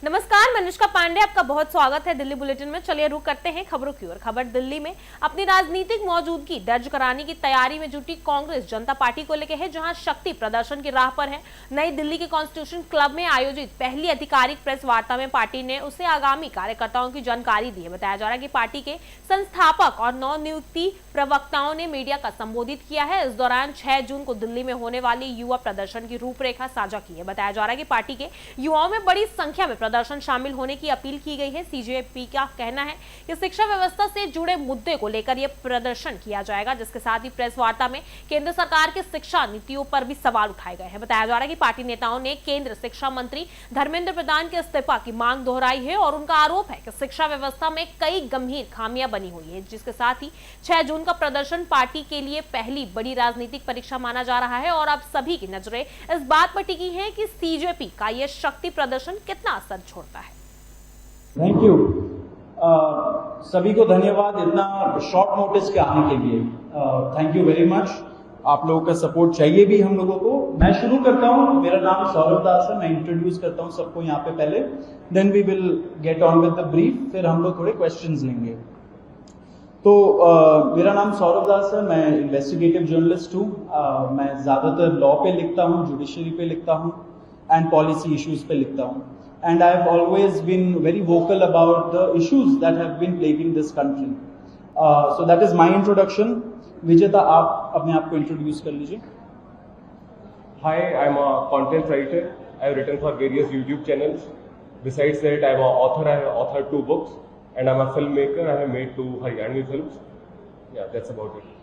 नमस्कार, मैं अनुष्का पांडे, आपका बहुत स्वागत है दिल्ली बुलेटिन में। चलिए रुक करते हैं खबरों की ओर। खबर दिल्ली में अपनी राजनीतिक मौजूदगी दर्ज कराने की तैयारी में जुटी कांग्रेस जनता पार्टी को लेकर है, जहां शक्ति प्रदर्शन की राह पर है। नई दिल्ली के कॉन्स्टिट्यूशन क्लब में आयोजित पहली आधिकारिक प्रेस वार्ता में पार्टी ने उसे आगामी कार्यकर्ताओं की जानकारी दी है। बताया जा रहा है कि पार्टी के संस्थापक और नवनियुक्ति प्रवक्ताओं ने मीडिया का संबोधित किया है। इस दौरान 6 जून को दिल्ली में होने वाली युवा प्रदर्शन की रूपरेखा साझा की है। बताया जा रहा है कि पार्टी के युवाओं में बड़ी संख्या में प्रदर्शन शामिल होने की अपील की गई है। सीजेपी का कहना है कि शिक्षा व्यवस्था से जुड़े मुद्दे को लेकर यह प्रदर्शन किया जाएगा, जिसके साथ ही प्रेस वार्ता में केंद्र सरकार की शिक्षा नीतियों पर भी सवाल उठाए गए हैं। बताया जा रहा है कि पार्टी नेताओं ने केंद्र शिक्षा मंत्री धर्मेंद्र प्रधान के इस्तीफा की मांग दोहराई है और उनका आरोप है कि शिक्षा व्यवस्था में कई गंभीर खामियां बनी हुई है। जिसके साथ ही 6 जून का प्रदर्शन पार्टी के लिए पहली बड़ी राजनीतिक परीक्षा माना जा रहा है और अब सभी की नजरें इस बात पर टिकी हैं कि सीजेपी का यह शक्ति प्रदर्शन कितना असर छोड़ता है। Thank you. सभी को धन्यवाद इतना शॉर्ट नोटिस के आने के लिए। Thank you very much. आप लोगों का सपोर्ट चाहिए भी हम लोगों को। मैं शुरू करता हूं। मेरा नाम सौरभ दास है। मैं इंट्रोड्यूस करता हूं सबको यहाँ पे पहले, then we will get on with the brief, फिर हम लोग थोड़े क्वेश्चंस लेंगे। तो मेरा नाम सौरभ दास है। मैं इन्वेस्टिगेटिव जर्नलिस्ट हूँ। मैं ज्यादातर लॉ पे लिखता हूँ, जुडिशरी पे लिखता हूँ एंड पॉलिसी इश्यूज पे लिखता हूँ। And I have always been very vocal about the issues that have been plaguing this country. So that is my introduction. विजेता, आप अपने आप को इंट्रोड्यूस कर लीजिए। Hi, I'm a content writer. I have written for various YouTube channels. Besides that, I'm an author. I have authored 2 books, and I'm a filmmaker. I have made 2 Haryanvi films. Yeah, that's about it.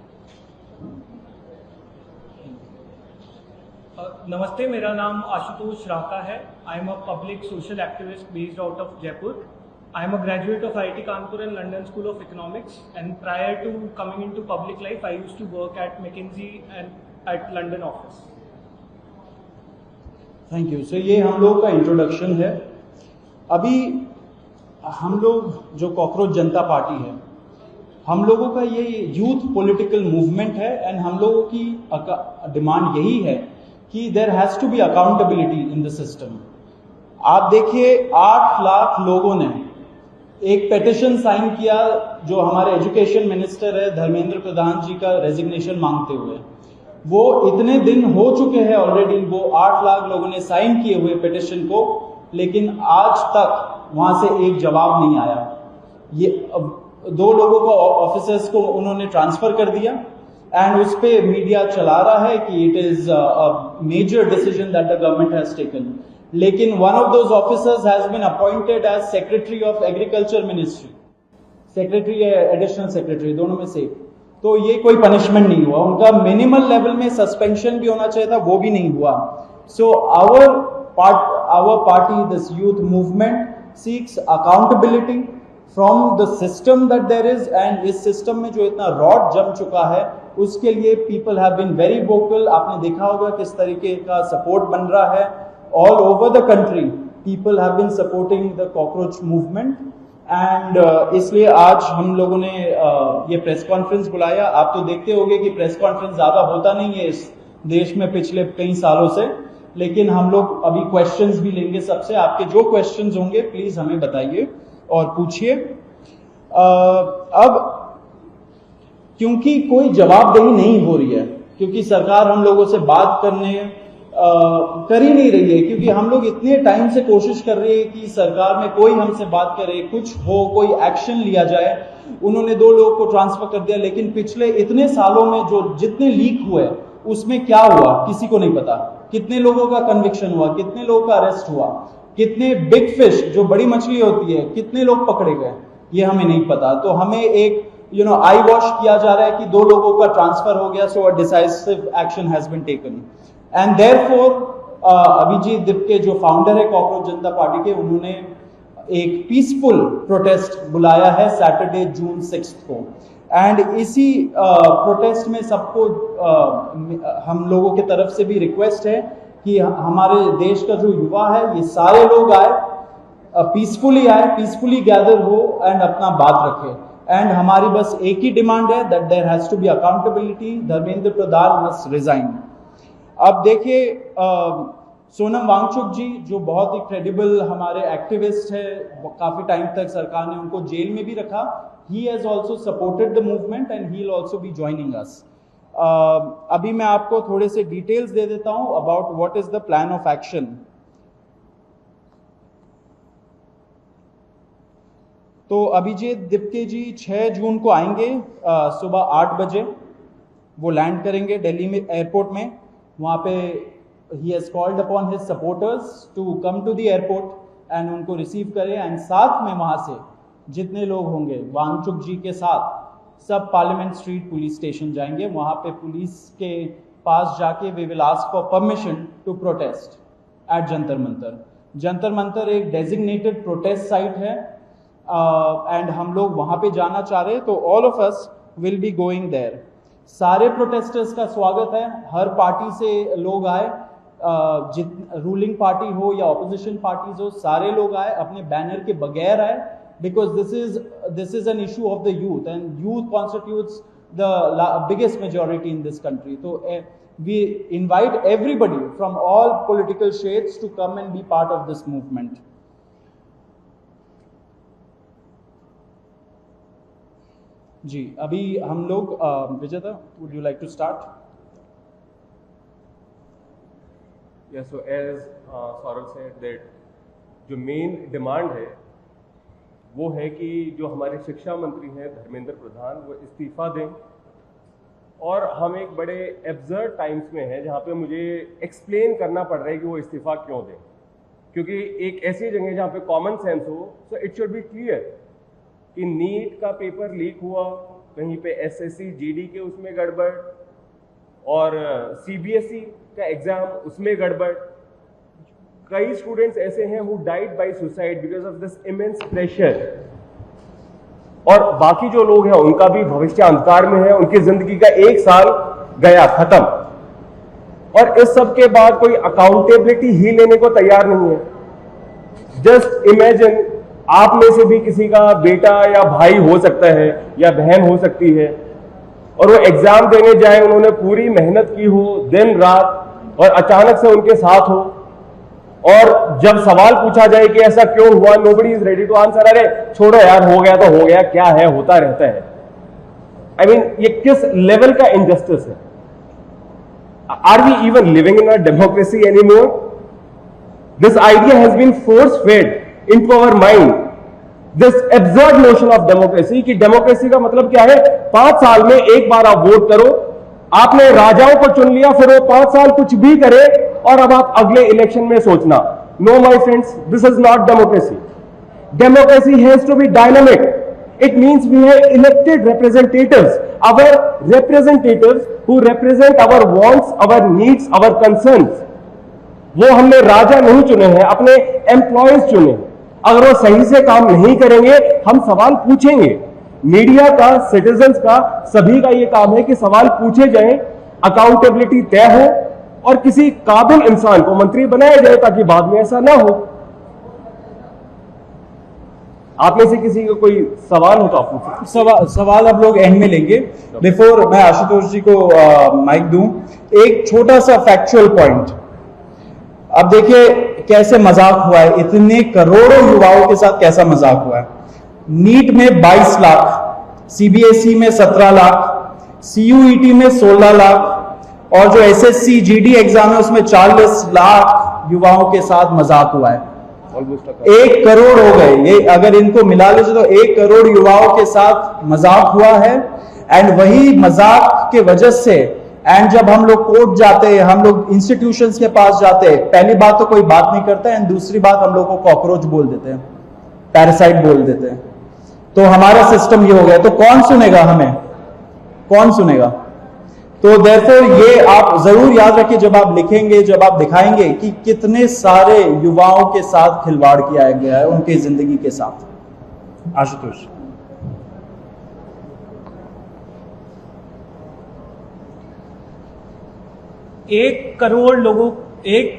नमस्ते, मेरा नाम आशुतोष राका है। I am a public social activist based out of Jaipur. I am a graduate of IIT Kanpur and London School of Economics and prior to coming into public life I used to work at McKinsey and at London office. Thank you. So ये हम लोगों का introduction है। अभी हम लोग जो cockroach जनता party है, हम लोगों का ये यूथ पॉलिटिकल मूवमेंट है एंड हम लोगों की डिमांड यही है कि there has to be accountability in the system. आप देखिए, 8 लाख लोगों ने एक पेटिशन साइन किया जो हमारे एजुकेशन मिनिस्टर है धर्मेंद्र प्रधान जी का रेजिग्नेशन मांगते हुए। वो इतने दिन हो चुके हैं ऑलरेडी, वो 8 लाख लोगों ने साइन किए हुए पेटिशन को, लेकिन आज तक वहां से एक जवाब नहीं आया। ये 2 लोगों को, ऑफिसर्स को उन्होंने ट्रांसफर कर दिया एंड उस पे मीडिया चला रहा है कि it is a major decision that the government has taken. लेकिन one of those officers has been appointed as secretary of agriculture ministry, secretary या एडिशनल सेक्रेटरी, दोनों में से। तो ये कोई पनिशमेंट नहीं हुआ। उनका मिनिमल लेवल में सस्पेंशन भी होना चाहिए था, वो भी नहीं हुआ। So our party, this youth movement seeks accountability from the system that there is, and इस सिस्टम में जो इतना रॉड जम चुका है उसके लिए people have been very vocal. आपने देखा होगा किस तरीके का सपोर्ट बन रहा है all over the country. People have been supporting the cockroach movement and इसलिए आज हम लोगों ने ये प्रेस कॉन्फ्रेंस बुलाया। आप तो देखते होंगे कि प्रेस कॉन्फ्रेंस ज्यादा होता नहीं है इस देश में पिछले कई सालों से, लेकिन हम लोग अभी क्वेश्चंस भी लेंगे सबसे। आपके जो क्वेश्चंस होंगे प्लीज हमें बताइए और पूछिए। अब क्योंकि कोई जवाबदेही नहीं हो रही है, क्योंकि सरकार हम लोगों से बात कर ही नहीं रही है, क्योंकि हम लोग इतने टाइम से कोशिश कर रहे हैं कि सरकार में कोई हमसे बात करे, कुछ हो, कोई एक्शन लिया जाए। उन्होंने 2 लोगों को ट्रांसफर कर दिया, लेकिन पिछले इतने सालों में जो जितने लीक हुए उसमें क्या हुआ किसी को नहीं पता। कितने लोगों का कन्विक्शन हुआ, कितने लोगों का अरेस्ट हुआ, कितने बिग फिश जो बड़ी मछली होती है कितने लोग पकड़े गए, ये हमें नहीं पता। तो हमें एक आई वॉश किया जा रहा है कि 2 लोगों का ट्रांसफर हो गया, so a decisive action has been taken and therefore Abhijit Dipke जो फाउंडर है कॉकरोच जनता पार्टी के, उन्होंने एक पीसफुल प्रोटेस्ट बुलाया है सैटरडे जून 6 को। एंड इसी प्रोटेस्ट में सबको हम लोगों की तरफ से भी रिक्वेस्ट है कि हमारे देश का जो युवा है ये सारे लोग आए, पीसफुली आए, पीसफुली गैदर हो एंड अपना बात रखे। एंड हमारी बस एक ही डिमांड है that there has to be accountability. Dharmendra Pradhan must resign. अब देखिए, सोनम वांगचुक जी जो बहुत ही क्रेडिबल हमारे एक्टिविस्ट है, काफी टाइम तक सरकार ने उनको जेल में भी रखा, he has also supported the movement and he will also be joining us. अभी मैं आपको थोड़े से डिटेल्स दे देता हूं about what is the plan of action. तो अभिजीत दिप्के जी 6 जून को आएंगे सुबह 8 बजे, वो लैंड करेंगे दिल्ली में एयरपोर्ट में। वहाँ पे he has called upon his supporters to come to the airport and उनको रिसीव करें, एंड साथ में वहाँ से जितने लोग होंगे वांगचुक जी के साथ सब पार्लियामेंट स्ट्रीट पुलिस स्टेशन जाएंगे। वहाँ पे पुलिस के पास जाके we will ask for permission to protest at Jantar Mantar. Jantar Mantar एक डेजिग्नेटेड प्रोटेस्ट साइट है एंड हम लोग वहाँ पे जाना चाह रहे हैं, तो all of us will be going there. सारे प्रोटेस्टर्स का स्वागत है, हर पार्टी से लोग आए, रूलिंग पार्टी हो या ऑपोजिशन पार्टीज हो, सारे लोग आए, अपने बैनर के बगैर आए, because this is an issue of the youth and youth constitutes the biggest majority in this country. तो we invite everybody from all political shades to come and be part of this movement. जी अभी हम लोग Vijeta, would you like to start? Yeah, so as Saurav said that जो main demand है वो है कि जो हमारे शिक्षा मंत्री हैं धर्मेंद्र प्रधान, वो इस्तीफा दें। और हम एक बड़े एब्सर्ड टाइम्स में हैं जहाँ पे मुझे एक्सप्लेन करना पड़ रहा है कि वो इस्तीफा क्यों दें, क्योंकि एक ऐसी जगह जहाँ पे कॉमन सेंस हो, so it should be clear कि नीट का पेपर लीक हुआ, कहीं पे एसएससी जीडी के उसमें गड़बड़, और सीबीएसई का एग्जाम उसमें गड़बड़। कई स्टूडेंट्स ऐसे हैं who died by suicide because of this immense pressure, और बाकी जो लोग हैं उनका भी भविष्य अंधकार में है, उनकी जिंदगी का 1 साल गया खत्म, और इस सब के बाद कोई अकाउंटेबिलिटी ही लेने को तैयार नहीं है। जस्ट इमेजिन, आप में से भी किसी का बेटा या भाई हो सकता है या बहन हो सकती है, और वो एग्जाम देने जाए, उन्होंने पूरी मेहनत की हो दिन रात, और अचानक से उनके साथ हो, और जब सवाल पूछा जाए कि ऐसा क्यों हुआ, nobody is ready to answer. अरे छोड़ो यार, हो गया तो हो गया, क्या है, होता रहता है। आई मीन ये किस लेवल का इनजस्टिस है? Are we even living in a democracy anymore? This idea has been force fed into our mind, this absurd notion of democracy कि डेमोक्रेसी का मतलब क्या है? 5 साल में एक बार आप वोट करो, आपने राजाओं को चुन लिया, फिर वो 5 साल कुछ भी करे, और अब आप अगले इलेक्शन में सोचना। No my friends, this is not democracy. Democracy has to be dynamic. It means we have elected representatives, our representatives who represent our wants, our needs, our concerns. वो हमने राजा नहीं चुने हैं, अपने एम्प्लॉयज चुने। अगर वो सही से काम नहीं करेंगे, हम सवाल पूछेंगे। मीडिया का, सिटीजन्स का, सभी का ये काम है कि सवाल पूछे जाएं, अकाउंटेबिलिटी तय हो, और किसी काबिल इंसान को मंत्री बनाया जाए ताकि बाद में ऐसा ना हो। आप में से किसी को कोई सवाल हो तो आप पूछें। सवाल आप लोग एंड में लेंगे। बिफोर मैं आशुतोष जी को माइक दूं, एक छोटा सा फैक्चुअल पॉइंट। अब देखिए कैसे मजाक हुआ है, इतने करोड़ों युवाओं के साथ कैसा मजाक हुआ है। नीट में 22 लाख, सीबीएसई में 17 लाख, सीयूईटी में 16 लाख, और जो एसएससी जीडी एग्जाम है उसमें 40 लाख युवाओं के साथ मजाक हुआ है। 1 करोड़ हो गए, ये अगर इनको मिला लीजिए तो 1 करोड़ युवाओं के साथ मजाक हुआ है। एंड वही मजाक के वजह से, एंड जब हम लोग कोर्ट जाते हैं, हम लोग इंस्टीट्यूशंस के पास जाते हैं, पहली बात तो कोई बात नहीं करता है, एंड दूसरी बात हम लोग को कॉकरोच बोल देते हैं, पैरासाइट बोल देते हैं। तो हमारा सिस्टम ये हो गया, तो कौन सुनेगा हमें? कौन सुनेगा? तो देयरफॉर ये आप जरूर याद रखिए जब आप लिखेंगे, जब आप दिखाएंगे कि कितने सारे युवाओं के साथ खिलवाड़ किया गया है, उनकी जिंदगी के साथ। आशुतोष। 1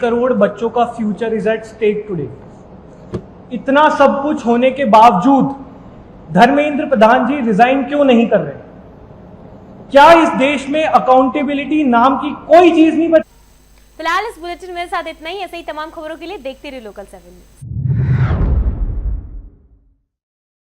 करोड़ बच्चों का future is at stake today. इतना सब कुछ होने के बावजूद धर्मेंद्र प्रधान जी रिजाइन क्यों नहीं कर रहे? क्या इस देश में अकाउंटेबिलिटी नाम की कोई चीज नहीं बची? फिलहाल इस बुलेटिन मेरे साथ इतना ही। ऐसे ही तमाम खबरों के लिए देखते रहिए लोकल 7 न्यूज़।